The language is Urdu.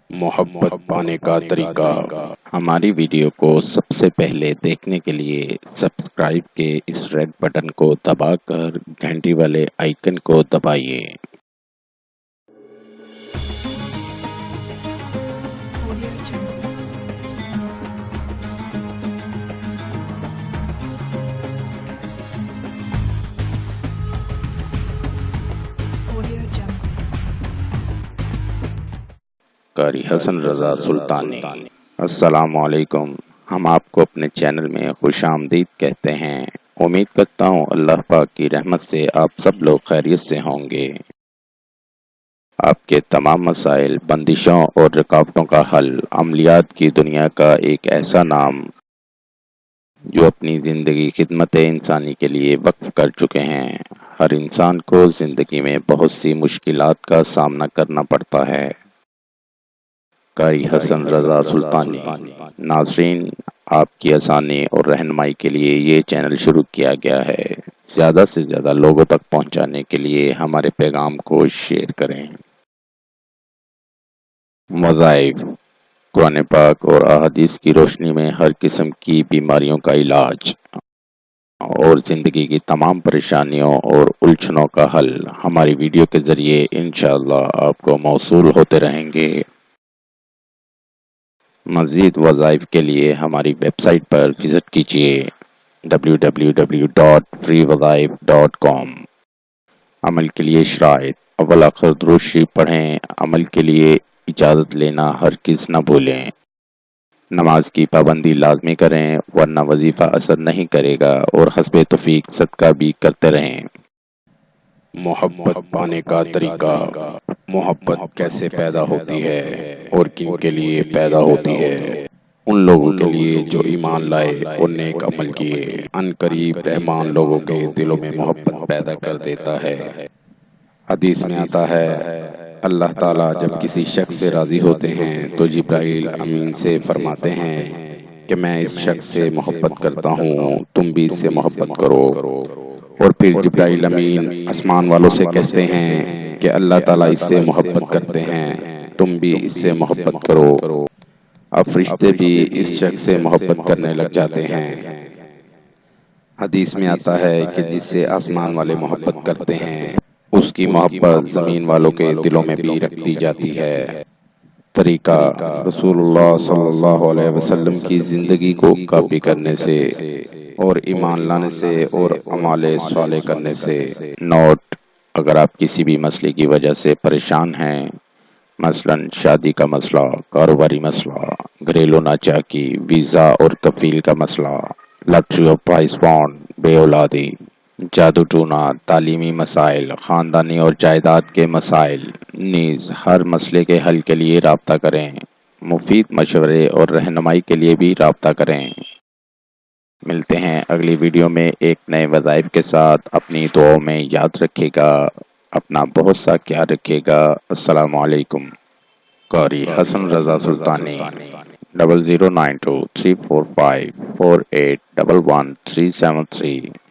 محبت پانے کا طریقہ۔ ہماری ویڈیو کو سب سے پہلے دیکھنے کے لیے سبسکرائب کے اس ریڈ بٹن کو دبا کر گھنٹی والے آئیکن کو دبائیے۔ قاری حسن رضا سلطانی۔ السلام علیکم۔ ہم آپ کو اپنے چینل میں خوش آمدید کہتے ہیں۔ امید کرتا ہوں اللہ پاک کی رحمت سے آپ سب لوگ خیریت سے ہوں گے۔ آپ کے تمام مسائل، بندشوں اور رکاوٹوں کا حل، عملیات کی دنیا کا ایک ایسا نام جو اپنی زندگی خدمت انسانی کے لیے وقف کر چکے ہیں۔ ہر انسان کو زندگی میں بہت سی مشکلات کا سامنا کرنا پڑتا ہے۔ قاری حسن رضا سلطانی۔ ناظرین، آپ کی آسانی اور رہنمائی کے لیے یہ چینل شروع کیا گیا ہے۔ زیادہ سے زیادہ لوگوں تک پہنچانے کے لیے ہمارے پیغام کو شیئر کریں۔ وظائف۔ قرآن پاک اور احادیث کی روشنی میں ہر قسم کی بیماریوں کا علاج اور زندگی کی تمام پریشانیوں اور الجھنوں کا حل ہماری ویڈیو کے ذریعے انشاءاللہ آپ کو موصول ہوتے رہیں گے۔ مزید وظائف کے لیے ہماری ویب سائٹ پر وزٹ کیجیے www.freewazaif.com۔ عمل کے لیے شرائط۔ اول آخر درود شریف پڑھیں۔ عمل کے لیے اجازت لینا ہرگز نہ بھولیں۔ نماز کی پابندی لازمی کریں ورنہ وظیفہ اثر نہیں کرے گا، اور حسب توفیق صدقہ بھی کرتے رہیں۔ محبت پانے کا طریقہ۔ محبت کیسے پیدا ہوتی ہے اور کن کے لیے پیدا ہوتی ہے؟ ان لوگوں کے لیے جو ایمان لائے اور نیک عمل کیے۔ ان قریب رحمان لوگوں کے دلوں میں محبت پیدا کر دیتا ہے۔ حدیث میں آتا ہے، اللہ تعالیٰ جب کسی شخص سے راضی ہوتے ہیں تو جبرائیل امین سے فرماتے ہیں کہ میں اس شخص سے محبت کرتا ہوں، تم بھی اس سے محبت کرو۔ اور پھر جبرائیل امین آسمان والوں سے کہتے ہیں کہ اللہ تعالیٰ اس سے محبت کرتے ہیں، تم بھی اس سے محبت کرو۔ اب فرشتے بھی اس شخص سے محبت کرنے لگ جاتے ہیں۔ حدیث میں آتا ہے کہ جس سے آسمان والے محبت کرتے ہیں اس کی محبت زمین والوں کے دلوں میں بھی رکھ دی جاتی ہے۔ طریقہ۔ رسول اللہ صلی اللہ علیہ وسلم کی زندگی کو کاپی کرنے سے اور ایمان لانے سے اور اعمال صالح کرنے سے۔ نوٹ: اگر آپ کسی بھی مسئلے کی وجہ سے پریشان ہیں، مثلا شادی کا مسئلہ، کاروباری مسئلہ، گھریلو ناچاکی، ویزا اور کفیل کا مسئلہ، لاٹری اور پرائز فنڈ، بے اولادی، جادو ٹونا، تعلیمی مسائل، خاندانی اور جائیداد کے مسائل، نیز ہر مسئلے کے حل کے لیے رابطہ کریں۔ مفید مشورے اور رہنمائی کے لیے بھی رابطہ کریں۔ ملتے ہیں اگلی ویڈیو میں ایک نئے وظائف کے ساتھ۔ اپنی دعاؤں میں یاد رکھے گا، اپنا بہت سا خیال رکھے گا۔ السلام علیکم۔ قاری حسن رضا سلطانی۔ 00923454811373